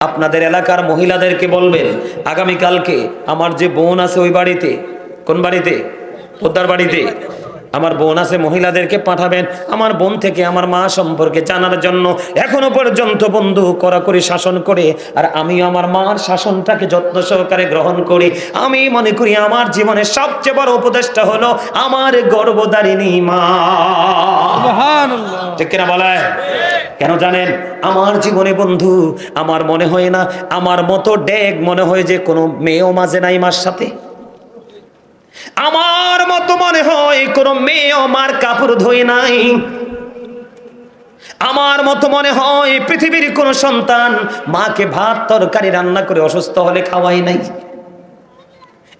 আপনাদের এলাকার মহিলাদেরকে বলবেন, আগামীকালকে আমার যে বোন আছে ওই বাড়িতে, কোন বাড়িতে? পোদ্দার বাড়িতে আমার বোন আছে, মহিলাদেরকে পাঠাবেন আমার বোন থেকে আমার মা সম্পর্কে জানার জন্য। এখনো পর্যন্ত বন্ধু কড়াকড়ি শাসন করে, আর আমি আমার মার শাসনটাকে যত্ন সহকারে গ্রহণ করি। আমি মনে করি আমার জীবনের সবচেয়ে বড় উপদেশটা হলো আমার গর্ভধারিণী মা। সুবহানাল্লাহ। ঠিক কিনা বলে? কেন জানেন? আমার জীবনে বন্ধু আমার মনে হয় না আমার মতো ডেগ মনে হয় যে কোনো মেয়েও মাঝে নাই মার সাথে। আমার মতো মনে হয় কোনো মেয়েও মার কাপড় ধোয় নাই। আমার মতো মনে হয় পৃথিবীর কোনো সন্তান মাকে ভাত তরকারি রান্না করে অসুস্থ হলে খাওয়াই নাই।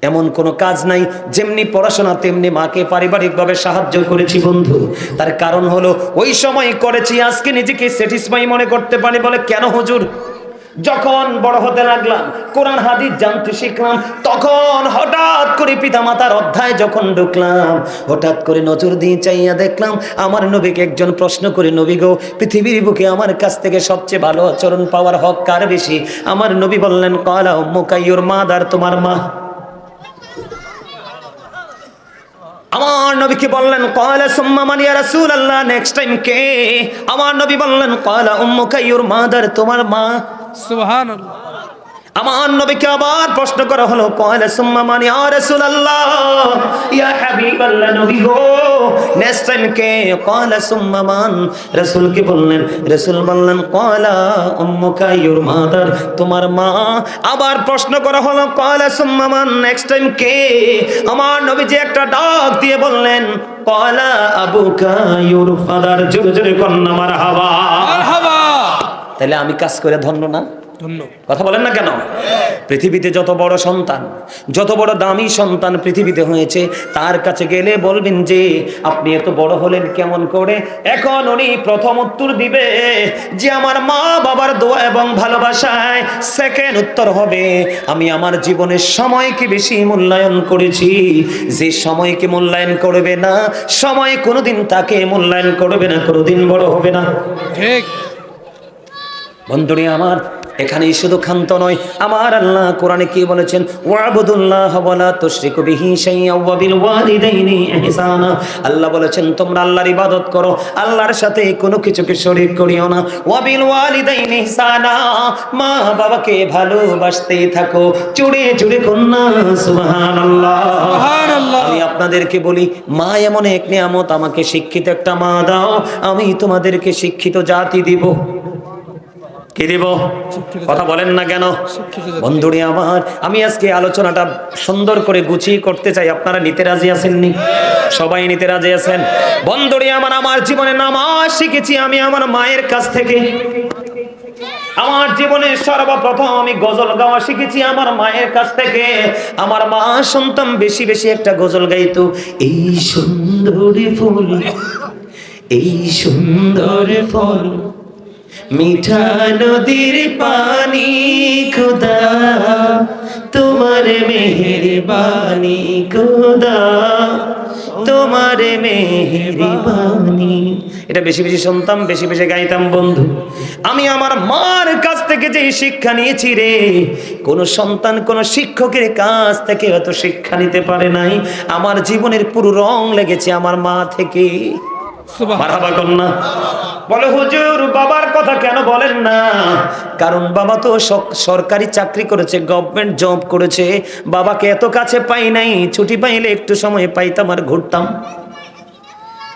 এমন কোনো কাজ নাই। যেমনি পড়াশোনা তেমনি মাকে পারিবারিকভাবে সাহায্য করেছি বন্ধু। তার কারণ হলো ওই সময় করেছি, আজকে নিজেকে স্যাটিসফাই মনে করতে পারি। বলে কেন হুজুর? যখন বড় হতে লাগলাম, কোরআন হাদিস জানতে শিখলাম, তখন হঠাৎ করে পিতামাতার অধ্যায় যখন ঢুকলাম, হঠাৎ করে নজর দিয়ে চাইয়া দেখলাম আমার নবীকে একজন প্রশ্ন করে, নবী গো, পৃথিবীর বুকে আমার কাছ থেকে সবচেয়ে ভালো আচরণ পাওয়ার হক কার বেশি? আমার নবী বললেন, ক্বালা উম্মুকা, ইউর মাদার, তোমার মা। আমার নবীকে বললেন, ক্বালা সুম্মা মান ইয়া রাসূলুল্লাহ, নেক্সট টাইম কে? আমার নবী বললেন, ক্বালা উম্মুকা, ইউর মাদার, তোমার মা। সুবহানাল্লাহ। আমার নবীকে আবার প্রশ্ন করা হলো, ক্বালা সুম্মা মান ইয়া রাসূলুল্লাহ, ইয়া হাবিবাল্লাহ, নবী গো, নেক্সট টাইম কে? ক্বালা সুম্মা মান। রাসূলকে বললেন, রাসূল বললেন, ক্বালা উম্মুকা, ইউর মাদার, তোমার মা। আবার প্রশ্ন করা হলো, ক্বালা সুম্মা মান, নেক্সট টাইম কে? আমার নবীজি একটা ডাক দিয়ে বললেন, ক্বালা আবুকা, ইউর ফাদার। জোরে জোরে কন্যা মারহাবা। মারহাবা। তাহলে আমি কাজ করে ধন্য না? ধন্য। কথা বলেন না কেন? পৃথিবীতে যত বড় সন্তান, যত বড় দামি সন্তান পৃথিবীতে হয়েছে, তার কাছে গেলে বলবেন যে আপনি এত বড় হলেন কেমন করে? এখন উনি প্রথম উত্তর দিবে যে আমার মা বাবার দোয়া এবং ভালোবাসায়। সেকেন্ড উত্তর হবে আমি আমার জীবনের সময়কে বেশি মূল্যায়ন করেছি। যে সময়কে মূল্যায়ন করবে না, সময় কোনোদিন তাকে মূল্যায়ন করবে না, কোনোদিন বড় হবে না। ঠিক। বন্ধুরে আমার, এখানেই শুধু ক্ষান্ত নয়, আমার আল্লাহ কোরআনে কি বলেছেন? ওয়াবুদুল্লাহ ওয়ালা তুশরিকু বিহি শাইআ ওয়া বিল ওয়ালিদাইনি ইহসানা। আল্লাহ বলেছেন তোমরা আল্লাহর ইবাদত করো, আল্লাহর সাথে কোনো কিছুকে শরীক করিও না। ওয়া বিল ওয়ালিদাইনি ইহসানা, মা বাবাকে ভালোবাসতে থাকো। জুড়ে জুড়ে কন্যা সুবহানাল্লাহ। সুবহানাল্লাহ। আমি আপনাদেরকে বলি, মা এমন এক নিয়ামত, আমাকে শিক্ষিত একটা মা দাও, আমি তোমাদেরকে শিক্ষিত জাতি দিব। কি দেব? কথা বলেন না কেন? বন্ধুরে আমার, আমি আজকে আলোচনাটা সুন্দর করে গুছিয়ে করতে চাই। আপনারা নিতে রাজি আছেননি? সবাই নিতে রাজি আছেন? বন্ধুরে আমার, আমার জীবনে নামাজ শিখেছি আমি আমার মায়ের কাছ থেকে। আমার জীবনে সর্বপ্রথম আমি গজল গাওয়া শিখেছি আমার মায়ের কাছ থেকে। আমার মা শুনতাম বেশি বেশি একটা গজল গাইতো, এই সুন্দর ফুল, এই সুন্দর ফল, মিঠা নদীর পানি, খোদা তোমার মেহেরবানি, খোদা তোমার মেহেরবানি। এটা বেশি বেশি শুনতাম, বেশি বেশি গাইতাম বন্ধু। আমি আমার মার কাছ থেকে যে শিক্ষা নিয়েছি রে, কোন সন্তান কোন শিক্ষকের কাছ থেকে এত শিক্ষা নিতে পারে নাই। আমার জীবনের পুরো রং লেগেছে আমার মা থেকে। মারহাবা কন্যা। বলে হুজুর বাবার কথা কেন বলেন না? কারণ বাবা তো সরকারি চাকরি করেছে, গভর্নমেন্ট জব করেছে। বাবাকে এত কাছে পাই নাই, ছুটি পাইলে একটু সময় পাইতাম আর ঘুরতাম।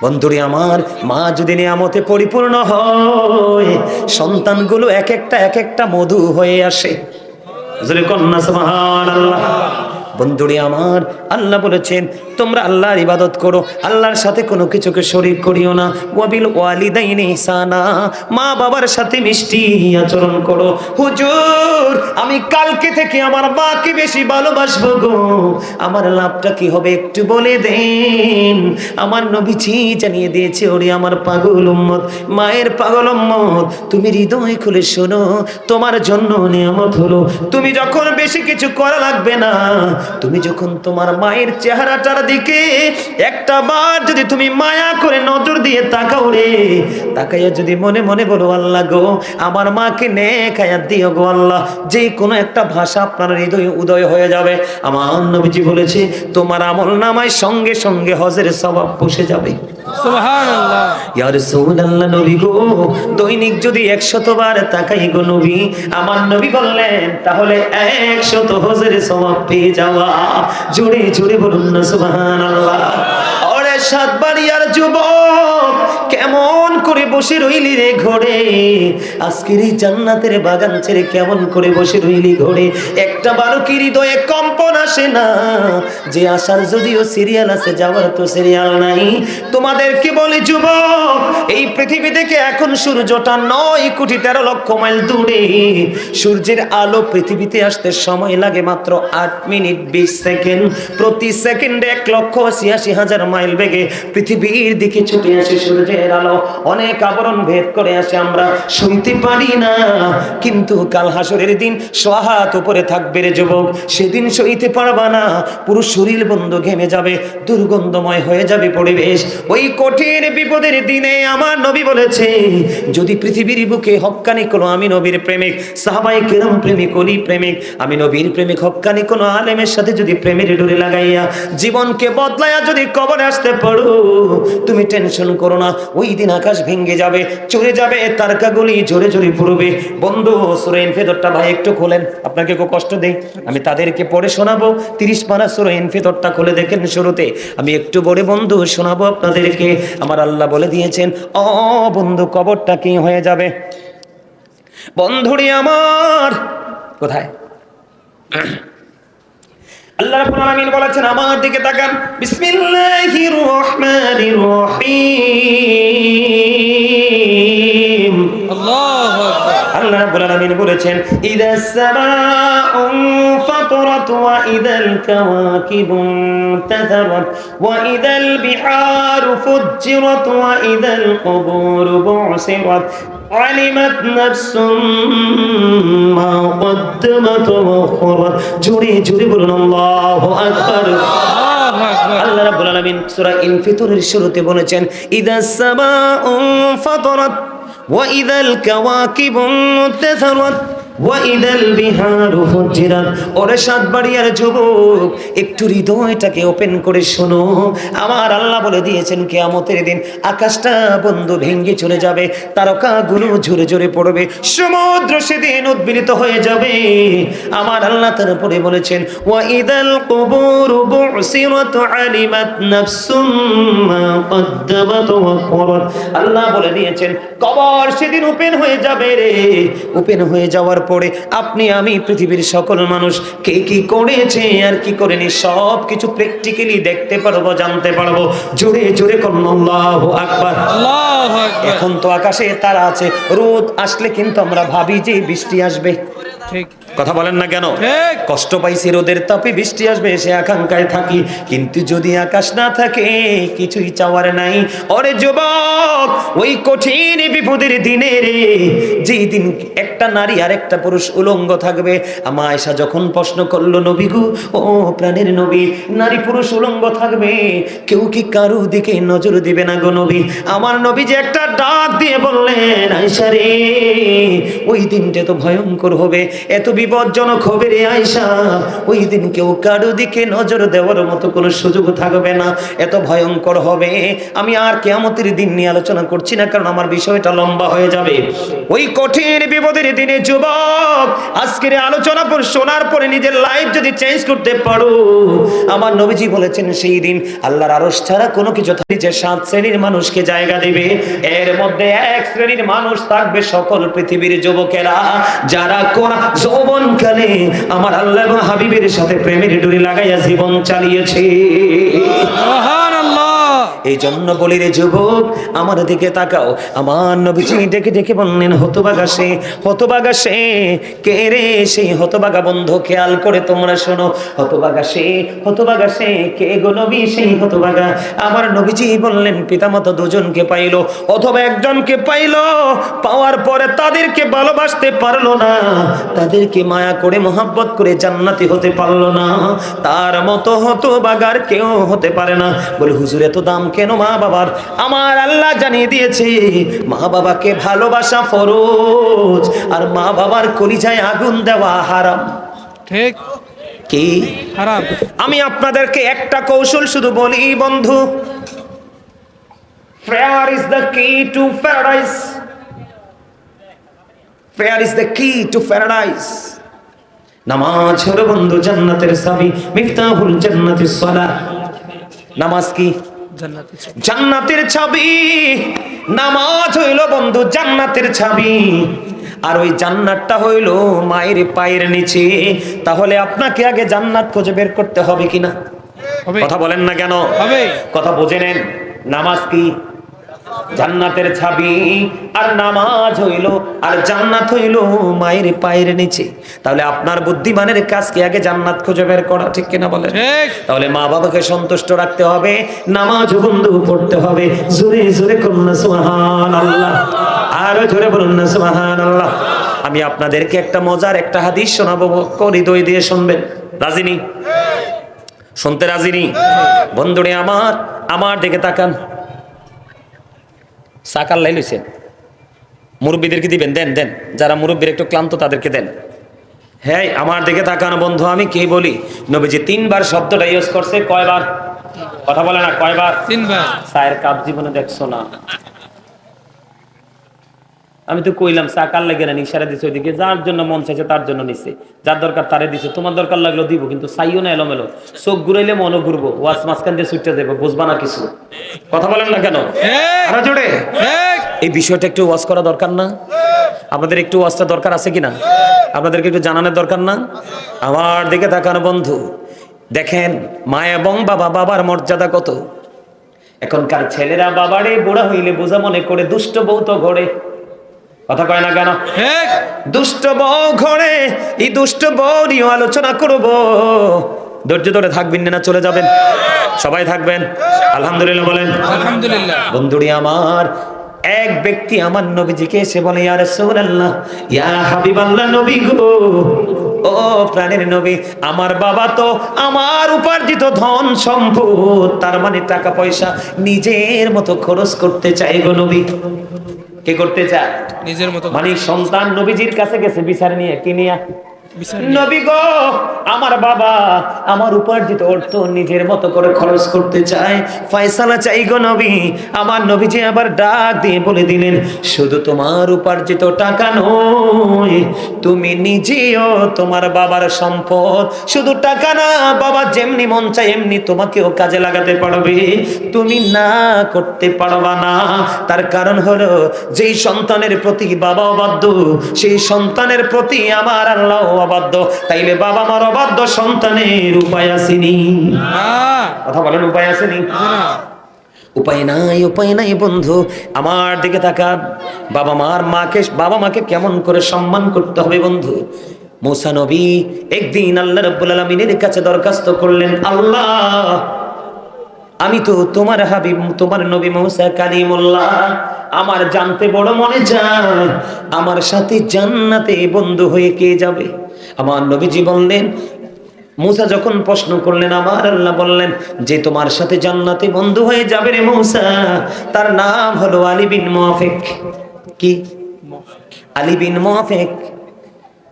বন্ধুরে আমার, মা যদি নিয়ামতে পরিপূর্ণ হয়, সন্তানগুলো এক একটা মধু হয়ে আসে। জোরে কন্যা সুবহানাল্লাহ। বন্ধুরে আমার, আল্লাহ বলেছেন তোমরা আল্লাহর ইবাদত করো, আল্লাহর সাথে কোনো কিছুকে শরীক করিও না। ওয়াবিল ওয়ালিদাইনি ইহসানা, মা বাবার সাথে মিষ্টি আচরণ করো। হুজুর আমি কালকে থেকে আমার মাকে বেশি ভালোবাসবো গো, আমার লাভটা কি হবে একটু বলে দেন। আমার নবীজি জানিয়ে দিয়েছে, ওরে আমার পাগল উম্মত, মায়ের পাগল উম্মত, তুমি হৃদয় খুলে শোনো, তোমার জন্য নিয়ামত হলো তুমি যখন বেশি কিছু করা লাগবে না, তুমি যখন তোমার মায়ের চেহারাটার দিকে একটা বার যদি তুমি মায়া করে নজর দিয়ে তাকাও রে, তাকাইয়া যদি মনে মনে বলো আল্লাহ গো আমার মাকে নেক হায়াত দিও গো আল্লাহ, যে কোনো একটা ভাষা আপনার হৃদয়ে উদয় হয়ে যাবে। আমার নবীজি বলেছে তোমার আমল নামায় সঙ্গে সঙ্গে হজের সওয়াব বসে যাবে। সুবহানাল্লাহ। ইয়া রাসূলুল্লাহ, নবী গো দৈনিক যদি 100 বার তাকাই গো নবী, আমার নবী বললেন তাহলে 100 হজের সওয়াব পেয়ে যাওয়া। জোরে জোরে বলুন না সুবহানাল্লাহ। ওরে সাতবাড়িয়ার যুবক কেমন করে বসে রইলি রে ঘরে, আজকের এই জান্নাতের বাগান ছেড়ে কেমন করে বসে রইলি ঘরে? একটা বারো কি হৃদয়ে কম্পন আসে না যে আসার যদিও সিরিয়াল আছে, যাওয়ার তো সিরিয়াল নাই। তোমাদেরকে বলি যুবক, এই পৃথিবী থেকে এখন সূর্যটা 9,13,00,000 মাইল দূরে। সূর্যের আলো পৃথিবীতে আসতে সময় লাগে মাত্র 8 মিনিট 20 সেকেন্ড। প্রতি সেকেন্ডে 1,86,000 মাইল বেগে পৃথিবীর দিকে ছুটে আসে সূর্যের আলো। অনেক আবরণ ভেদ করে আসে, আমরা সইতে পারি না। কিন্তু কাল হাসরের দিন সোহাত উপরে থাকবে রে যুবক, সেদিন সইতে পারবা না। পুরো শরীর বন্ধ ঘেমে যাবে, দুর্গন্ধময় হয়ে যাবে পরিবেশ। ওই কঠিন বিপদের দিনে আমার নবী বলেছে যদি পৃথিবীর বুকে হক্কানি কোনো আমি নবীর প্রেমিক সাহাবায়ে কেরাম প্রেমিক ওলি প্রেমিক আমি নবীর প্রেমিক হক্কানি কোনো আলেমের সাথে যদি প্রেমের ডোরে লাগাইয়া জীবনকে বদলাইয়া যদি কবরে আসতে পারো, তুমি টেনশন করো না, ওই দিন আকাশ ভেঙে যাবে, চলে যাবে, তারকাগুলি জোরে জোরে পড়বে। বন্ধু সূরা ইনফিতরটা ভাই একটু খোলেন, আপনাকে খুব কষ্ট দেই, আমি তাদেরকে পড়ে শোনাবো। 30 পারা সূরা ইনফিতরটা খুলে দেখেন, শুরুতে আমি একটু বড় বন্ধু শোনাবো আপনাদেরকে। আমার আল্লাহ বলে দিয়েছেন ও বন্ধু কবরটা কি হয়ে যাবে। বন্ধুরি আমার কোথায়? আল্লাহ রাব্বুল আলামিন বলেছেন আমার দিকে তাকান, বিসমিল্লাহির রহমানির রহিম। আল্লাহু আকবার। আল্লাহ রাব্বুল আলামিন বলেছেন ইদাস সামাউ ফাতরাত ওয়া ইদাল কাওয়াকিবু তাযারাত ওয়া ইদাল বিহারু ফুজ্জিরাত ওয়া ইদাল কুবুরু বু'সিরাত আলিমাত নাফসুম মা কদ্দামাত ওয়া আখখারাত। জোরে জোরে বলুন আল্লাহু আকবার। আল্লাহ রাব্বুল আলামিন সূরা ইনফিতরের শুরুতে বলেছেন ইদাস সামাউ ফাতরাত ওয়া ইদাল কাওয়াকিবু তাযারাত ওয়া ইদাল বিহারু ফুজ্জিরাত। ওরে সাতবাড়িয়ার যুবক একটু হৃদয়টাকে ওপেন করে শোনো। আমার আল্লাহ বলে দিয়েছেন কিয়ামতের দিন আকাশটা বন্ধু ভেঙে চলে যাবে, তারকাগুলো ঝরে ঝরে পড়বে, সমুদ্র সেদিন উদ্বেলিত হয়ে যাবে। আমার আল্লাহ তার উপরে বলেছেন ওয়া ইদাল কুবুরু বু'সিরাত আলিমাত নাফসুম মা কদ্দামাত ওয়া আখখারাত। আল্লাহ বলে দিয়েছেন কবর সেদিন ওপেন হয়ে যাবে রে। ওপেন হয়ে যাওয়ার পরে আপনি আমি পৃথিবীর সকল মানুষ কে কি করেছে আর কি করেনি সব কিছু প্র্যাকটিক্যালি দেখতে পারবো, জানতে পারবো। জোরে জোরে করুন আল্লাহু আকবার। আল্লাহু আকবার। এখন তো আকাশে তারা আছে, রোদ আসলে কিন্তু আমরা ভাবি যে বৃষ্টি আসবে, ঠিক কথা বলেন না কেন? ঠিক। কষ্ট পাইছি রোদের তাপে বৃষ্টি আসবে সে আকাঙ্ক্ষায় থাকি, কিন্তু যদি আকাশ না থাকে কিছুই চাওয়ার নাই। ওরে যুবক ওই কঠিন বিপদের দিনে রে, যেই দিন একটা নারী আর একটা পুরুষ উলঙ্গ থাকবে। আমা আয়েশা যখন প্রশ্ন করলো নবী গো ও প্রাণের নবী, নারী পুরুষ উলঙ্গ থাকবে, কেউ কি কারো দিকে নজর দিবে না গো নবী? আমার নবী যে একটা ডাক দিয়ে বললেন আয়েশা রে ওই দিনটা তো ভয়ঙ্কর হবে, এত বিপজ্জনক হবে রে আয়েশা, ওই দিন কেউ কারো দিকে নজর দেওয়ার মতো কোনো সুযোগ থাকবে না, এত ভয়ঙ্কর হবে। আমি আর কিয়ামতের দিন নিয়ে আলোচনা করছি না, কারণ আমার বিষয়টা লম্বা হয়ে যাবে। ওই কঠিন বিপদের দিনে যুবক আজকের আলোচনা পর শোনার পরে নিজের লাইফ যদি চেঞ্জ করতে পারো, আমার নবীজি বলেছেন সেই দিন আল্লাহর আরশ ছাড়া কোনো কিছু থাকবে যে 7 শ্রেণীর মানুষকে জায়গা দেবে। এর মধ্যে 1 শ্রেণীর মানুষ থাকবে সকল পৃথিবীর যুবকেরা যারা কোরআন যৌবনকালে আমার আল্লাহ এবং হাবিবের সাথে প্রেমের ডোরি লাগাইয়া জীবন চালিয়েছে। সুবহানাল্লাহ। এই জন্য বলি রে যুবক, আমার দিকে তাকাও। আমার নবীজি ডেকে ডেকে বললেন, হতবাগা সে, হতবাগা সে। কে রে সেই হতবাগা বন্ধু? খেয়াল করে তোমরা শোনো। হতবাগা সে, হতবাগা সে। কে গো নবী সেই হতবাগা? আমার নবীজি বললেন, পিতামাতা দুজনকে পাইলো অথবা একজনকে পাইলো, পাওয়ার পরে তাদেরকে ভালোবাসতে পারলো না, তাদেরকে মায়া করে মোহাব্বত করে জান্নাতি হতে পারলো না। তার মতো হতবাগার কেউ হতে পারে না। বলে হুজুর এত দাম কেন মা বাবার? আমার আল্লাহ জানিয়ে দিয়েছে, মা বাবাকে ভালোবাসা ফরজ, আর মা বাবার কলিজায় আগুন দেওয়া হারাম। ঠিক। কি হারাম। আমি আপনাদেরকে একটা কৌশল শুধু বলি বন্ধু, prayer is the key to paradise. Prayer is the key to paradise. নামাজ হলো বন্ধু জান্নাতের চাবি, মিফতাহুল জান্নাতিস সালাহ। নামাজ কি? জান্নাতে। জান্নাতের চাবি। নামাজ হইল বন্ধু জান্নাতের চাবি, আর ওই জান্নাতটা হইল মায়ের পায়ের নিচে। তাহলে আপনাকে আগে জান্নাত খুঁজে বের করতে হবে কিনা? হবে। কথা বলেন না কেন? হবে। কথা বুঝে নেন। নামাজ কি? জান্নাতের চাবি। আর নামাজ হইল, আর জান্নাত হইল মায়ের পায়ের নিচে। তাহলে আপনার বুদ্ধিমানের কাজ কি আগে জান্নাত খুঁজে বের করা, ঠিক কিনা বলেন? ঠিক। তাহলে মা বাবাকে সন্তুষ্ট রাখতে হবে, নামাজ বন্ধু পড়তে হবে। জোরে জোরে করুন না সুবহানাল্লাহ, আরো জোরে বলুন না সুবহানাল্লাহ। আমি আপনাদেরকে একটা মজার একটা হাদিস শোনাবো, হৃদয় দিয়ে শুনবেন। রাজি নি? শুনতে রাজি নি? বন্ধুরে আমার দিকে তাকান। সাকাল লাই লইছেন, মুরব্বীদেরকে দিবেন, দেন দেন। যারা মুরব্বীর একটু ক্লান্ত তাদেরকে দেন। হ্যাঁ, আমার দিকে তাকানো বন্ধু। আমি কি বলি? নবীজি 3 বার শব্দটা ইউজ করছে। কয়বার? কথা বলে না, কয়বার? 3 বার। চায়ের কাপ জীবনে দেখছো না? আমি তো কইলাম চা কার লাগে না, ইশারা দিছে ওইদিকে। যার জন্য মন চাইছে তার জন্য নিছে, যার দরকার তারে দিছে। তোমার দরকার লাগলো দিব, কিন্তু চাইও না এলোমেলো। চোখ ঘুরাইলে মনও ঘুরবো, ওয়াজ মাঝখান দিয়ে ছুটতে যাবো, বুঝবা না কিছু। কথা বলেন না কেন? আরো জোরে। এই বিষয়টা একটু ওয়াজ করা দরকার না? আপনাদের একটু ওয়াজটা দরকার আছে কিনা? আপনাদেরকে একটু জানানোর দরকার না? আমার দিকে তাকানো বন্ধু, দেখেন মা এবং বাবা, বাবার মর্যাদা কত। এখনকার ছেলেরা বাবারে বুড়া হইলে বোঝা মনে করে দুষ্ট বউ তো ঘরে। কথা কয় না কেন? দুষ্ট বউ ঘরে। এই দুষ্ট বউ নিয়ে আলোচনা করব। ধৈর্য ধরে থাকবেন না চলে যাবেন? সবাই থাকবেন? আলহামদুলিল্লাহ বলেন। আলহামদুলিল্লাহ। বন্ধুরি আমার, এক ব্যক্তি আমার নবীজিকে এসে বলে, ইয়া রাসূলুল্লাহ, ইয়া হাবিবাল্লাহ, নবী গো, ও প্রাণের নবী, আমার বাবা তো আমার উপার্জিত ধন সম্পদ, তার মানে টাকা পয়সা নিজের মতো খরচ করতে চাই গো নবী। কে করতে চায়? নিজের মতো। মানে সন্তান নবীজির কাছে গেছে বিচার নিয়ে, কি নিয়ে? নবী গো, আমার বাবা আমার উপার্জিত অর্থ নিজের মতো করে খরচ করতে চায়, ফয়সালা চাই গো নবী। আমার নবীজি আবার ডাক দিয়ে বলে দিলেন, শুধু তোমার উপার্জিত টাকা নয়, তুমি নিজেও তোমার বাবার সম্পদ। শুধু টাকা না, বাবা যেমনি মন চায় এমনি তোমাকেও কাজে লাগাতে পারবে, তুমি না করতে পারবা না। তার কারণ হলো, যেই সন্তানের প্রতি বাবা অবাধ্য, সেই সন্তানের প্রতি আমার আল্লাহ অবাধ্য। তাইলে বাবা মার অবাধ্য সন্তানের উপায় আসেনি। কথা বলেন, উপায় আসেনি? উপায় নাই, উপায় নাই বন্ধু। আমার দিকে তাকা। বাবা মাকে কেমন করে সম্মান করতে হবে বন্ধু। মুসা নবী একদিন আল্লাহ রাব্বুল আলামিনের কাছে দরখাস্ত করলেন, আল্লাহ, আমি তো তোমার হাবিব, তোমার নবী মুসা কালিমুল্লাহ, আমার জানতে বড় মনে চায়, আমার সাথে জান্নাতে বন্ধু হয়ে কে যাবে? আমার নবীজি বললেন, মুসা যখন প্রশ্ন করলেন, আমার আল্লাহ বললেন যে তোমার সাথে জান্নাতে বন্ধু হয়ে যাবে রে মুসা, তার নাম হলো আলী বিন মুআফিক। কি? আলী বিন মুআফিক।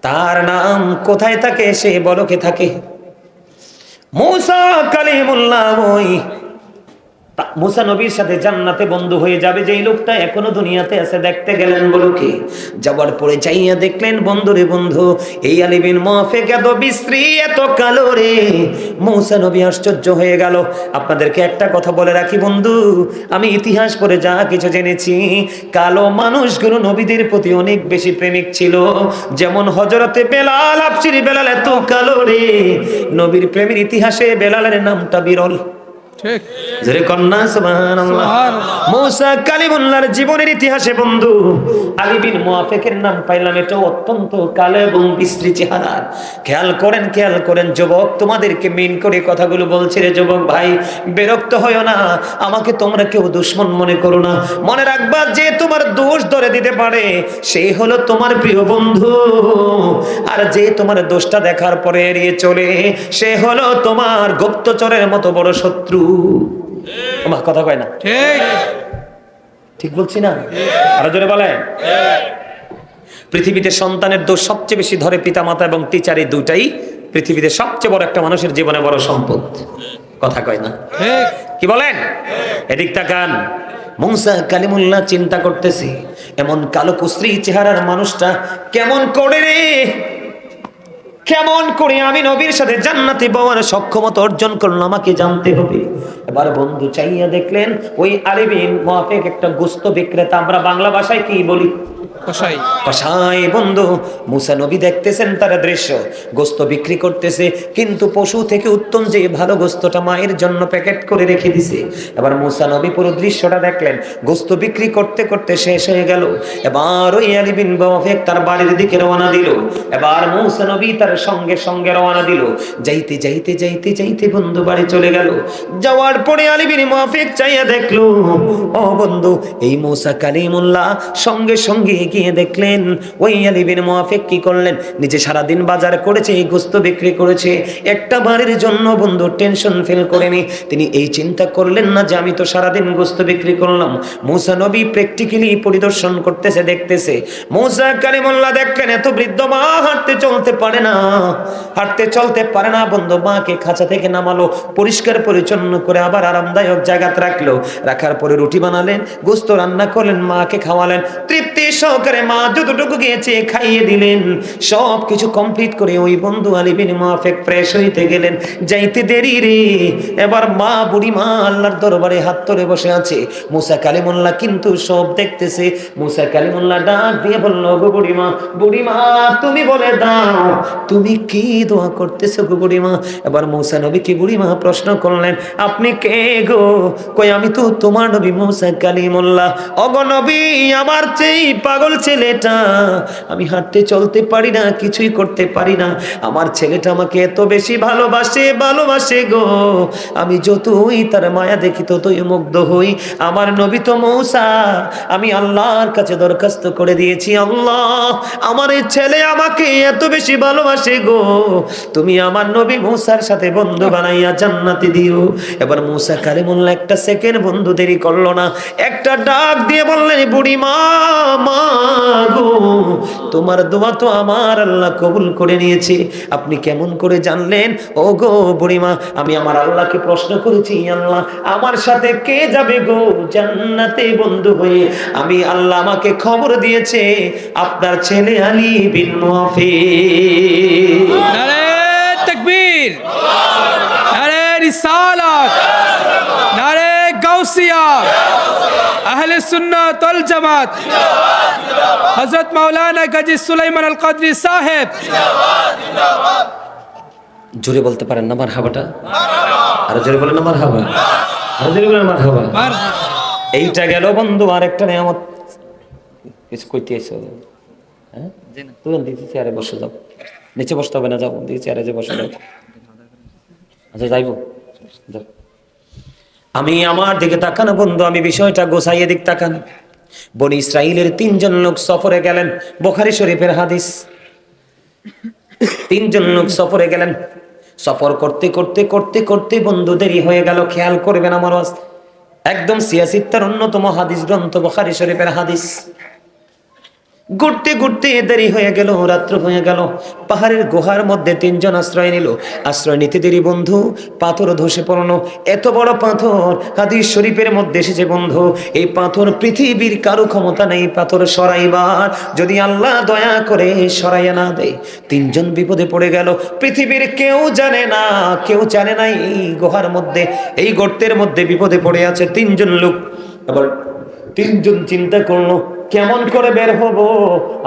তার নাম কোথায় থাকে? সে বলকে থাকে। মুসা কালিমুল্লাহ ওই মুসা নবীর সাথে জান্নাতে বন্ধু হয়ে যাবে যেই লোকটা এখনো দুনিয়াতে আছে। দেখতে গেলেন বলকে, যাবার পরে চাইয়া দেখলেন, বন্ধু রে বন্ধু, এই আলী বিন মুআফিক এত বিশ্রী, এত কালো রে। মুসা নবী আশ্চর্য হয়ে গেল। আপনাদেরকে একটা কথা বলে রাখি বন্ধু, আমি ইতিহাস পড়ে যা কিছু জেনেছি, কালো মানুষগুলো নবীদের প্রতি অনেক বেশি প্রেমিক ছিল। যেমন হযরতে বেলাল, আফসিরি বেলাল এত কালো রে, নবীর প্রেমের ইতিহাসে বেলালের নামটা বিরল। ঠিক। জোরে কন্যা সুবহানাল্লাহ। মুসা কালিমুল্লাহর জীবনের ইতিহাসে বন্ধু আলী বিন মুআফিকের নাম পাইলাম, এটা অত্যন্ত কালো এবং বিশ্রী চেহারা। খেয়াল করেন যুবক, তোমাদেরকে মিন করে কথাগুলো বলছি রে যুবক ভাই, বিরক্ত হয়ো না, আমাকে তোমরা কেউ দুশমন মনে করো না। মনে রাখবা, যে তোমার দোষ ধরে দিতে পারে সেই হলো তোমার প্রিয় বন্ধু, আর যে তোমার দোষটা দেখার পরে এড়িয়ে চলে সে হলো তোমার গুপ্তচরের মতো বড় শত্রু। আমার কথা কয় না? ঠিক। ঠিক বলছি না? আরো জোরে বলেন। পৃথিবীতে সন্তানের দোষ সবচেয়ে বেশি ধরে পিতামাতা এবং টিচার, এই দুটাই পৃথিবীতে সবচেয়ে বড় একটা মানুষের জীবনে বড় সম্পদ। কথা কয় না? ঠিক। কি বলেন? এদিক তাকান। মুসা কালিমুল্লাহ চিন্তা করতেছি, এমন কালো কুশ্রী চেহারার মানুষটা কেমন করে আমি নবীর সাথে জান্নাতে পাওয়ার সক্ষমতা অর্জন করলাম, আমাকে জানতে হবে। এবার বন্ধু চাইয়া দেখলেন ওই আলী বিন মুআফিক একটা গোশত বিক্রেতা, আমরা বাংলা ভাষায় কি বলি? কসাই। কসাই। বন্ধু মুসা নবী দেখতেছেন তার দৃশ্য, গোশত বিক্রি করতেছে, কিন্তু পশু থেকে উত্তম যে ভালো গোশতটা মায়ের জন্য প্যাকেট করে রেখে দিছে। এবার মুসা নবী পুরো দৃশ্যটা দেখলেন, গোশত বিক্রি করতে করতে শেষ হয়ে গেল। এবার ওই আলী বিন মুআফিক তার বাড়ির দিকে রওনা দিল। এবার মুসা নবী তার সঙ্গে সঙ্গে রওনা দিল। যাইতে যাইতে যাইতে যাইতে বন্ধু বাড়ি চলে গেল। যাওয়ার পরে আলী বিন মুআফিক চাইয়া দেখলো, ও বন্ধু, এই মুসা কালিমুল্লাহ সঙ্গে সঙ্গে গিয়ে দেখলেন ওই আলী বিন মুআফিক কি করলেন, নিজে সারাদিন বাজার করেছে, এই গোশত বিক্রি করেছে, একটা বারের জন্য বন্ধু টেনশন ফিল করেনি। তিনি এই চিন্তা করলেন না যে আমি তো সারাদিন গোশত বিক্রি করলাম। মুসা নবী প্র্যাকটিক্যালি পরিদর্শন করতেছে, দেখতেছে। মুসা কালিমুল্লাহ দেখলেন এত বৃদ্ধ মা হাঁটতে চলতে পারে না বন্ধু, মাকে খাঁচা থেকে নামালো, পরিষ্কার পরিচ্ছন্ন করে আবার আরামদায়ক জায়গাতে রাখলো। রাখার পরে রুটি বানালেন, গোশত রান্না করলেন, মাকে খাওয়ালেন, তৃপ্তি সহকারে মা যতটুকু গিয়েছে খাইয়ে দিলেন। সব কিছু কমপ্লিট করে ওই বন্ধু আলী বিন মুআফিক ফ্রেশ হইতে গেলেন। যাইতে দেরি রে, এবার মা, বুড়ি মা আল্লাহর দরবারে হাত তুলে বসে আছে। মুসা কালিমুল্লাহ কিন্তু সব দেখতেছে। মুসা কালিমুল্লাহ ডাক দিয়ে বলল, গো বুড়ি মা তুমি বলে দাও, তুমি কি দোয়া করতেছো গো বুড়ি মা? এবার মুসা নবী কি বুড়ি মা প্রশ্ন করলেন, আপনি কে গো? কই আমি তো তোমার নবী মুসা কালিমুল্লাহ। ওগো নবী, আমার চেয়ে পাগল ছেলেটা, আমি হাঁটতে চলতে পারি না, কিছুই করতে পারি না, আমার ছেলেটা আমাকে এত বেশি ভালোবাসে গো, আমি যতই তার মায়া দেখি ততই মুগ্ধ হই। আমার নবী তো মূসা, আমি আল্লাহর কাছে দরখাস্ত করে দিয়েছি, আল্লাহ আমার এই ছেলে আমাকে এত বেশি ভালোবাসে গো, তুমি আমার নবী মূসার সাথে বন্ধু বানাইয়া জান্নাতে দিও। এবার মূসা কালিমুল্লাহ একটা সেকেন্ড বন্ধু দেরি করলো না, একটা ডাক দিয়ে বললেন, বুড়ি মা গো, তোমার দোয়া তো আমার আল্লাহ কবুল করে নিয়েছে, আপনি কেমন করে জানলেন? ও গো বুড়িমা, আমি আমার আল্লাহকে প্রশ্ন করেছি, আল্লাহ আমার সাথে কে যাবে গো জান্নাতে বন্ধু হয়ে? আমি আল্লাহ আমাকে খবর দিয়েছে আপনার ছেলে আলী বিন মুআফিক। নারে তাকবীর, নারে রিসালাত, নারে গাউসিয়া, আহলে সুন্নাত ওয়াল জামাত, হযরত মাওলানা গাজী সুলাইমান আল কাদরি সাহেব। জোরে বলতে পারেন না মারহাবাটা? আরো জোরে বলেন না মারহাবা, আরো জোরে বলেন মারহাবা। এইটা গেল বন্ধু, আরেকটা নিয়ামত। কিছু কইতে আইছো? হ্যাঁ, তুই দিদি চেয়ারে বসে যাও, নিচে বসতে হবে না, যাও দিদি চেয়ারে যে বসে যাও। আচ্ছা যাইবো, যাও। আমি আমার দিকে তাকান বন্ধু, আমি বিষয়টা গোছাইয়ে দিক তাকান। বনি ইসরাইলের 3 জন লোক সফরে গেলেন, বুখারী শরীফের হাদিস। 3 জন লোক সফরে গেলেন, সফর করতে করতে করতে করতে বন্ধু দেরি হয়ে গেল। খেয়াল করবেন আমার ওয়াজ, একদম সিয়াসিত্তার অন্যতম হাদিস গ্রন্থ বুখারী শরীফের হাদিস। ঘুরতে ঘুরতে দেরি হয়ে গেল, রাত্র হয়ে গেল। পাহাড়ের গুহার মধ্যে 3 জন আশ্রয় নিল। আশ্রয় নিতে দেরি বন্ধু, পাথর ধসে পড়লো। এত বড় পাথর হাদিস শরীফের মধ্যে এসেছে বন্ধু, এই পাথর পৃথিবীর কারো ক্ষমতা নেই পাথর সরাইবার, যদি আল্লাহ দয়া করে সরাইয়া না দেয়। 3 জন বিপদে পড়ে গেল। পৃথিবীর কেউ জানে না এই গুহার মধ্যে, এই গর্তের মধ্যে বিপদে পড়ে আছে 3 জন লোক। আবার 3 জন চিন্তা করলো, কেমন করে বের হব?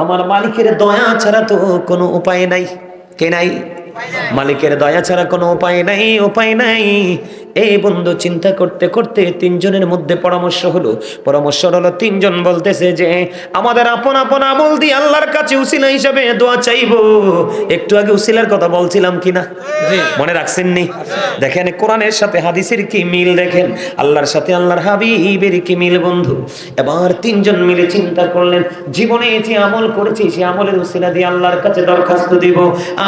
আমার মালিকের দয়া ছাড়া তো কোনো উপায় নাই। কে নাই? মালিকের দয়া ছাড়া কোনো উপায় নাই, উপায় নাই। এই বন্ধু চিন্তা করতে করতে তিনজনের মধ্যে পরামর্শ হলো। পরামর্শ হলো, তিনজন বলতেছে যে আমাদের আপন আপন আমল দিয়ে আল্লাহর কাছে উসিলা হিসাবে দোয়া চাইবো। একটু আগে উসিলার কথা বলছিলাম কিনা, মনে রাখছেন নি? দেখেন কোরআনের সাথে হাদিসের কি মিল, দেখেন আল্লাহর সাথে আল্লাহর হাবিবের কি মিল বন্ধু। এবার তিনজন মিলে চিন্তা করলেন, জীবনে যে আমল করেছি সে আমলের উসিলা দিয়ে আল্লাহর কাছে দরখাস্ত দিব।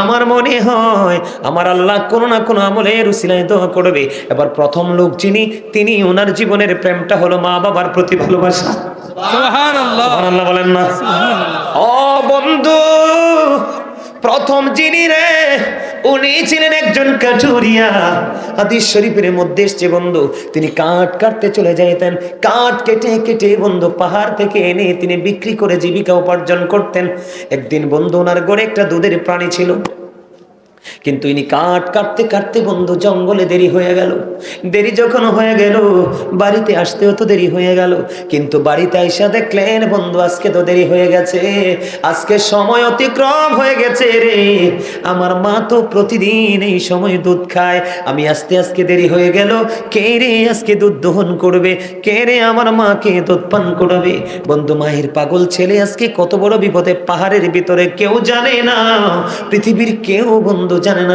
আমার মনে হয় আমার আল্লাহ কোনো না কোনো আমলের উসিলায় দোয়া করবে। এবার প্রথম লোক যিনি, তিনি ওনার জীবনের প্রেমটা হলো মা বাবার প্রতি ভালোবাসা। সুবহানাল্লাহ, সুবহানাল্লাহ বলেন না? ও বন্ধু, প্রথম যিনি রে, উনি ছিলেন একজন কাঠুরিয়া। হাদিস শরীফের মধ্যে এসছে বন্ধু, তিনি কাঠ কাটতে চলে যাইতেন। কাঠ কেটে কেটে বন্ধু পাহাড় থেকে এনে তিনি বিক্রি করে জীবিকা উপার্জন করতেন। একদিন বন্ধু ওনার ঘরে একটা দুধের প্রাণী ছিল, কিন্তু ইনি কাঠ কাটতে কাটতে বন্ধু জঙ্গলে দেরি হয়ে গেল। দেরি যখন হয়ে গেল, বাড়িতে আসতেও তো দেরি হয়ে গেল। কিন্তু বাড়িতে আইসা দেখলেন বন্ধু আজকে তো দেরি হয়ে গেছে, আজকে সময় অতিক্রম হয়ে গেছে রে। আমার মা তো প্রতিদিন এই সময় দুধ খায়, আমি আজকে দেরি হয়ে গেল। কে রে আজকে দুধ দহন করবে, কে রে আমার মাকে দুধ পান করাবে? বন্ধু মায়ের পাগল ছেলে আজকে কত বড় বিপদে, পাহাড়ের ভিতরে কেউ জানে না, পৃথিবীর কেউ বন্ধু জানে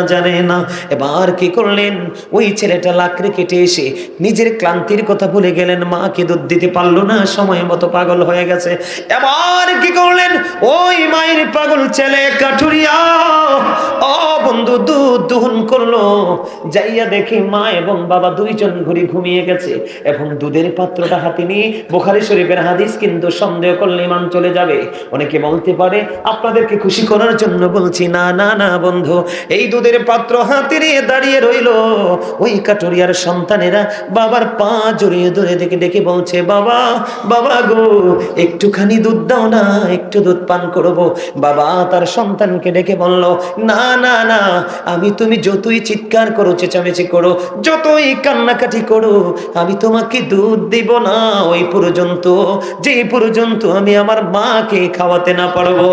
না। এবার কি করলেন, ওই ছেলেটা লাকড়ি কেটে এসে নিজের ক্লান্তির কথা ভুলে গেলেন, মাকে দুধ দিতে পারলো না, সময় মতো পাগল হয়ে গেছে। এবার কি করলেন, ওই মায়ের পাগল ছেলে কাঠুরিয়া ও বন্ধু দুধ দহন করলো। যাইয়া দেখি মা এবং বাবা দুইজন ঘুমিয়ে গেছে। এখন দুধের পাত্রটা হাতে নিয়ে, বুখারী শরীফের হাদিস কিন্তু সন্দেহ করলে ইমান চলে যাবে। অনেকে বলতে পারে আপনাদেরকে খুশি করার জন্য বলছি, না না না বন্ধু, এই দুধের পাত্র হাতে নিয়ে দাঁড়িয়ে রইল। ওই কাটুরিয়ার সন্তানেরা বাবার পা জড়িয়ে ধরে দেখে দেখে বলছে, বাবা বাবা গো, একটুখানি দুধ দাও না, একটু দুধ পান করবো। বাবা তার সন্তানকে ডেকে বলল, না না না, আমি তুমি যতই চিৎকার করো, চেঁচামেচি করো, যতই কান্নাকাটি করো, আমি তোমাকে দুধ দিব না ওই পর্যন্ত, যে পর্যন্ত আমি আমার মাকে খাওয়াতে না পারবো।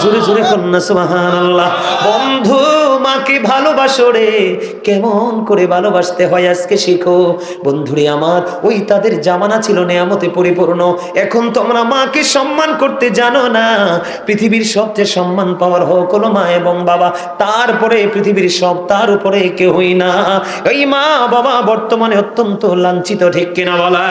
জোরে জোরে কন্যা সুবহানাল্লাহ। বন্ধু মাকে ভালোবাসো রে, কেমন করে ভালোবাসতে হয় আজকে শিখো। বন্ধুরে আমার, ওই তাদের জামানা ছিল নেয়ামতে পরিপূর্ণ। এখন তোমরা মাকে সম্মান করতে জানো না। পৃথিবীর সবচেয়ে সম্মান পাওয়ার হোক হলো মা এবং বাবা, তারপরে পৃথিবীর সব, তার উপরে কেউই না। এই মা বাবা বর্তমানে অত্যন্ত লাঞ্ছিত, ঠিক কিনা বলা?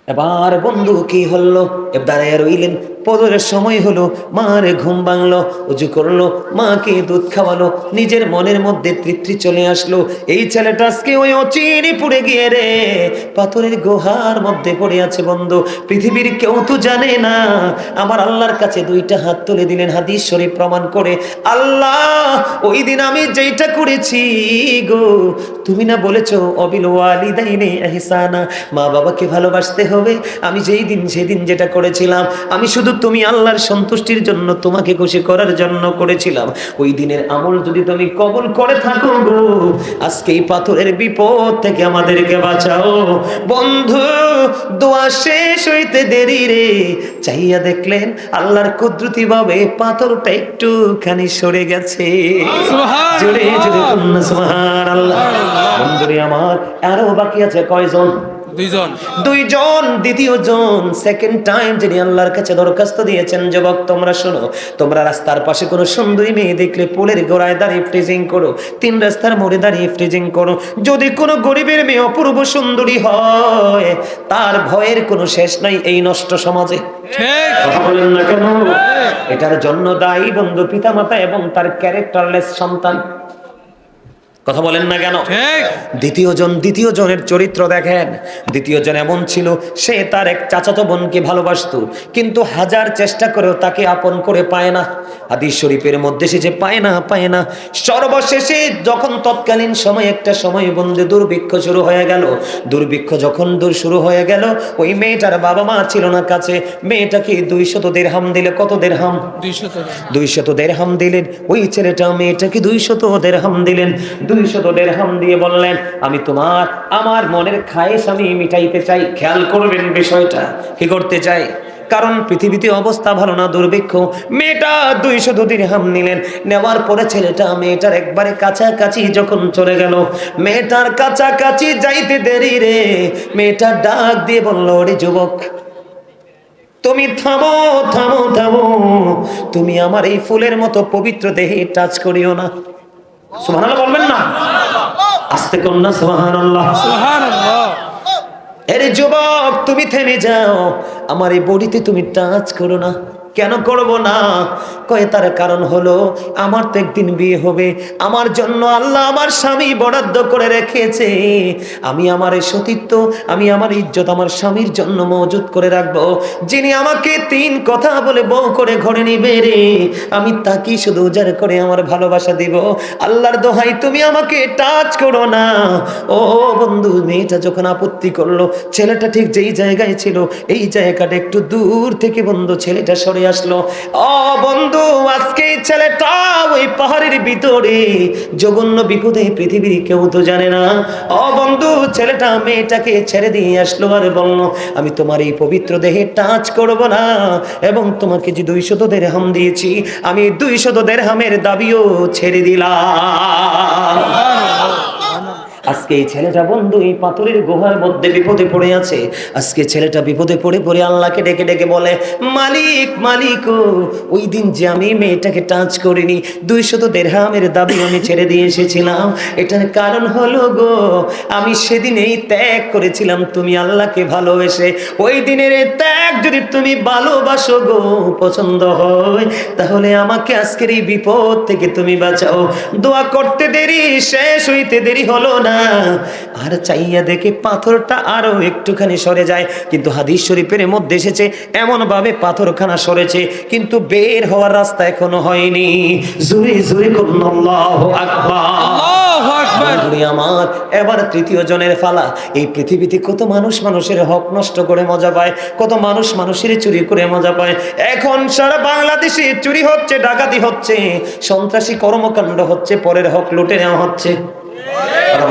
এবার বন্ধু কি হলো, দাঁড়ায় রইলেন। পদরের সময় হলো, মার ঘুম ভাঙলো, উজু করলো, মাকে দুধ খাওয়ালো, নিজের মনের মধ্যে তৃপ্তি চলে আসলো। এই ছেলেটা আজকে ওই অচিরে পড়ে গিয়ে রে পাথরের গুহার মধ্যে পড়ে আছে বন্ধু। পৃথিবীর কেউ তো জানে না। আমার আল্লাহর কাছে দুইটা হাত তুলে দিলেন, হাদিস শরীফ প্রমাণ করে, আল্লাহ ওই দিন আমি যেটা করেছি গো, তুমি না বলেছো অবিল ওয়ালিদাইনি ইহসানা, মা বাবাকে ভালোবাসতে হবে। আমি সেদিন যেটা করেছিলাম, আমি শুধু তুমি আল্লাহর সন্তুষ্টির জন্য, তোমাকে খুশি করার জন্য করেছিলাম। ওই দিনের আমল যদি তুমি কবুল করে থাকো গো, আজকে এই পাথরের বিপদ থেকে আমাদেরকে বাঁচাও। বন্ধু দোয়া শেষ হইতে দেরি রে, চাইয়া দেখলেন আল্লাহর কুদরতি ভাবে পাথরটা একটুখানি সরে গেছে। জোরে জোরে কন্যা সুবহানাল্লাহ। বন্ধুরে আমার, আরো বাকি আছে কয়জন? দুইজন। দ্বিতীয় জন, সেকেন্ড টাইম যিনি আল্লাহর কাছে দরখাস্ত দিয়েছেন। যুবক তোমরা শোনো, তোমরা রাস্তার পাশে কোনো সুন্দরী মেয়ে দেখলে পোলের গোড়ায় দাঁড়িয়ে ফ্রিজিং করো, তিন রাস্তার মোড়ে দাঁড়িয়ে ফ্রিজিং করো। যদি কোনো গরিবের মেয়ে অপূর্ব সুন্দরী হয়, তার ভয়ের কোনো শেষ নাই এই নষ্ট সমাজে। কথা বলেন না কেন? এটার জন্য দায়ী বন্ধু পিতামাতা এবং তার ক্যারেক্টারলেস সন্তান। কথা বলেন না কেন? দ্বিতীয় জনের চরিত্র দেখেন। দ্বিতীয় জন এমন ছিল, সে তার এক চাচাতো বোনকে ভালোবাসতো, কিন্তু হাজার চেষ্টা করেও তাকে আপন করে পায় না। হাদিস শরীফের মধ্যে সে যে পায় না। সর্বশেষে যখন তৎকালীন একটা সময় বন্ধু দুর্ভিক্ষ শুরু হয়ে গেল। দুর্ভিক্ষ যখন শুরু হয়ে গেল, ওই মেয়েটার বাবা মা ছিল না কাছে। মেয়েটাকে 200 দিরহাম দিলে, কত দিরহাম? 200 দিরহাম দিলেন। ওই ছেলেটা মেয়েটাকে 200 দিরহাম দিলেন। 200 দিরহাম দিয়ে বললেন, আমি আমার মনের খায়েশ আমি মিটাইতে চাই। খেয়াল করবেন বিষয়টা, কি করতে চাই? কারণ পৃথিবীতে অবস্থা ভালো না, দুর্ভিক্ষ। মেয়েটা 200 দিরহাম নিলেন, নেওয়ার পরে ছেলেটা মেয়েটার একবারে কাছাকাছি যখন চলে গেল, মেয়েটার কাছাকাছি যাইতে দেরি রে, মেয়েটা ডাক দিয়ে বলল, ওরে যুবক, তুমি থামো থামো থামো, তুমি আমার এই ফুলের মতো পবিত্র দেহে টাচ করিও না। সুবহানাল্লাহ বলবেন না? আস্তে করুন না, সুবহানাল্লাহ। সুবহানাল্লাহ। আরে যুবক, তুমি থেমে যাও, আমার এই বডিতে তুমি টাচ করো না। কেন করব না? কয়ে তার কারণ হলো, আমার তো একদিন বিয়ে হবে, আমার জন্য আল্লাহ আমার স্বামী বরাদ্দ করে রেখেছে, আমি আমার এই সতীত্ব, আমি আমার ইজ্জত আমার স্বামীর জন্য মজুদ করে রাখবো, যিনি আমাকে 3 কথা বলে বউ করে ঘরে নিবে রে, আমি তাকে শুধু উজাড় করে আমার ভালোবাসা দিব। আল্লাহর দোহাই, তুমি আমাকে টাচ করো না। ও বন্ধু, মেয়েটা যখন আপত্তি করলো, ছেলেটা ঠিক যেই জায়গায় ছিল এই জায়গাটা একটু দূর থেকে বন্ধু ছেলেটা সরে আসলো। ও বন্ধু, আজকে এই ছেলেটা ওই পাহাড়ের ভিতরে জঘন্য বিপদে, পৃথিবীর কেউ তো জানে না। ও বন্ধু, ছেলেটা মেয়েটাকে ছেড়ে দিয়ে আসলো আর বলল, আমি তোমার এই পবিত্র দেহে টাচ করব না, এবং তোমাকে যে 200 দিরহাম দিয়েছি, আমি 200 দিরহামের দাবিও ছেড়ে দিলাম। আজকে এই ছেলেটা বন্ধু এই পাথরের গুহার মধ্যে বিপদে পড়ে আছে। আজকে ছেলেটা বিপদে পড়ে পড়ে আল্লাহকে ডেকে ডেকে বলে, মালিক মালিক, ওই দিন যে আমি মেয়েটাকে টাচ করিনি, 200 দিরহামের দাবি আমি ছেড়ে দিয়ে এসেছিলাম, এটার কারণ হলো গো, আমি সেদিনেই ত্যাগ করেছিলাম তুমি আল্লাহকে ভালোবেসে। ওই দিনের এই ত্যাগ যদি তুমি ভালোবাসো গো, পছন্দ হয়, তাহলে আমাকে আজকের এই বিপদ থেকে তুমি বাঁচাও। দোয়া করতে দেরি, শেষ হইতে দেরি হলো না, আর চাইয়া দেখে পাথরটা আরো একটুখানি সরে যায়, কিন্তু হাদিস শরীফের মধ্যে এসেছে এমন ভাবে পাথরখানা সরেছে, কিন্তু বের হওয়ার রাস্তা এখনো হয়নি। জোরে জোরে করুন আল্লাহু আকবার। আল্লাহু আকবার। বন্ধুরে আমার, এবার তৃতীয় জনের ফালা। এই পৃথিবীতে কত মানুষ মানুষের হক নষ্ট করে মজা পায়, কত মানুষ মানুষের চুরি করে মজা পায়। এখন সারা বাংলাদেশে চুরি হচ্ছে, ডাকাতি হচ্ছে, সন্ত্রাসী কর্মকাণ্ড হচ্ছে, পরের হক লুটে নেওয়া হচ্ছে।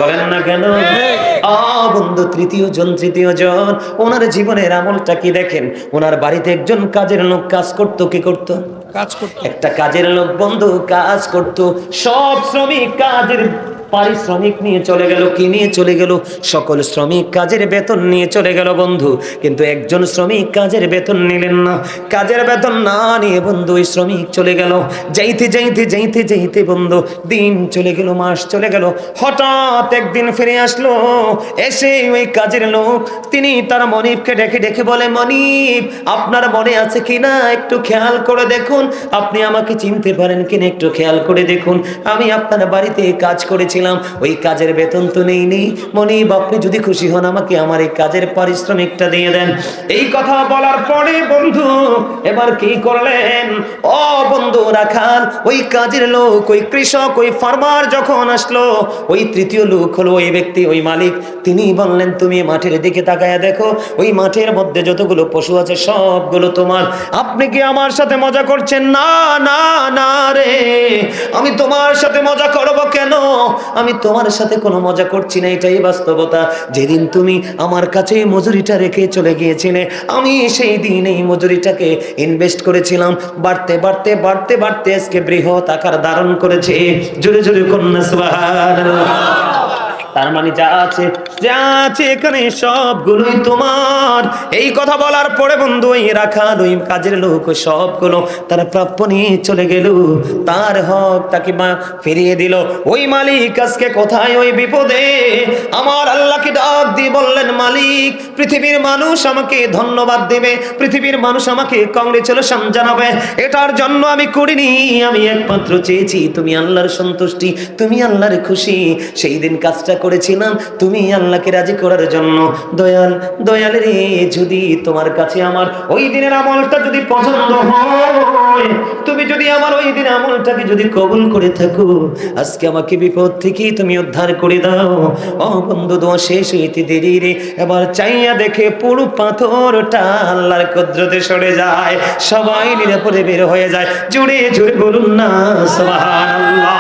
বলেন না কেন? বন্ধু, তৃতীয় জন ওনার জীবনের আমলটা কি দেখেন। ওনার বাড়িতে একজন কাজের লোক কাজ করতো। কি করতো? কাজ করতে। একটা কাজের লোক বন্ধু কাজ করতো। সব শ্রমিক কাজের পারিশ্রমিক নিয়ে চলে গেল। কি নিয়ে চলে গেল? সকল শ্রমিক কাজের বেতন নিয়ে চলে গেল বন্ধু, কিন্তু একজন শ্রমিক কাজের বেতন নিলেন না। কাজের বেতন না নিয়ে বন্ধু ওই শ্রমিক চলে গেল। যাইতে যাইতে যাইতে যাইতে বন্ধু দিন চলে গেল, মাস চলে গেল। হঠাৎ একদিন ফিরে আসলো, এসে ওই কাজের লোক তিনি তার মনিবকে ডেকে ডেকে বলে, মনিব, আপনার মনে আছে কিনা একটু খেয়াল করে দেখুন, আপনি আমাকে চিনতে পারেন কিনা একটু খেয়াল করে দেখুন, আমি আপনার বাড়িতে কাজ করেছি, ওই কাজের বেতন তো নেই। মনিব, আপনি যদি খুশি হন আমাকে আমার এই কাজের পারিশ্রমিকটা দিয়ে দেন। এই কথা বলার পরে বন্ধু এবার কি করলেন? ও বন্ধু রাখাল, ওই কাজের লোক, ওই কৃষক, ওই ফার্মার যখন আসলো, ওই তৃতীয় লোক হলো ওই ব্যক্তি, ওই মালিক, তিনি বললেন, তুমি মাঠের দিকে তাকায়া দেখো, ওই মাঠের মধ্যে যতগুলো পশু আছে সবগুলো তোমার। আপনি কি আমার সাথে মজা করছেন? না না না রে, আমি তোমার সাথে মজা করব কেন? আমি তোমার সাথে কোনো মজা করছি না, এটাই বাস্তবতা। যেদিন তুমি আমার কাছে মজুরিটা রেখে চলে গিয়েছিলে, আমি সেই দিন এই মজুরিটাকে ইনভেস্ট করেছিলাম, বাড়তে বাড়তে বাড়তে বাড়তে আজকে বৃহৎ আকার ধারণ করেছে। জোরে জোরে কন্যা সুবহানাল্লাহ। তার মানে যা আছে এখানে সবগুলোই তোমার। এই কথা বলার পরে বন্ধু ওই রাখাল, ওই কাজের লোক, সবগুলো তার প্রাপ্য নিয়ে চলে গেল, তার হক তাকে ফিরিয়ে দিল। ওই মালিক আজকে কোথায়? ওই বিপদে আমার আল্লাহকে ডাক দিয়ে বললেন, মালিক, পৃথিবীর মানুষ আমাকে ধন্যবাদ দেবে, পৃথিবীর মানুষ আমাকে কংগ্রেচুলেশন জানাবে, এটার জন্য আমি করিনি, আমি একমাত্র চেয়েছি তুমি আল্লাহর সন্তুষ্টি, তুমি আল্লাহর খুশি। সেই দিন কাজটা করেছিলাম তুমি আল্লাহকে রাজি করার জন্য। দয়াল, দয়াল রে, যদি তোমার কাছে আমার ওই দিনের আমলটা যদি পছন্দ হয়, তুমি যদি আমার ওই দিনের আমলটাকে যদি কবুল করে থাকো, আজকে আমাকে বিপদ থেকে তুমি উদ্ধার করে দাও। ও বন্ধু, দোয়া শেষ হইতে দেরি রে, এবার চাইয়া দেখে পুরো পাথরটা আল্লাহর কুদরতে সরে যায়, সবাই নিরাপদে বের হয়ে যায়। জোরে জোরে বলুন না সুবহানাল্লাহ।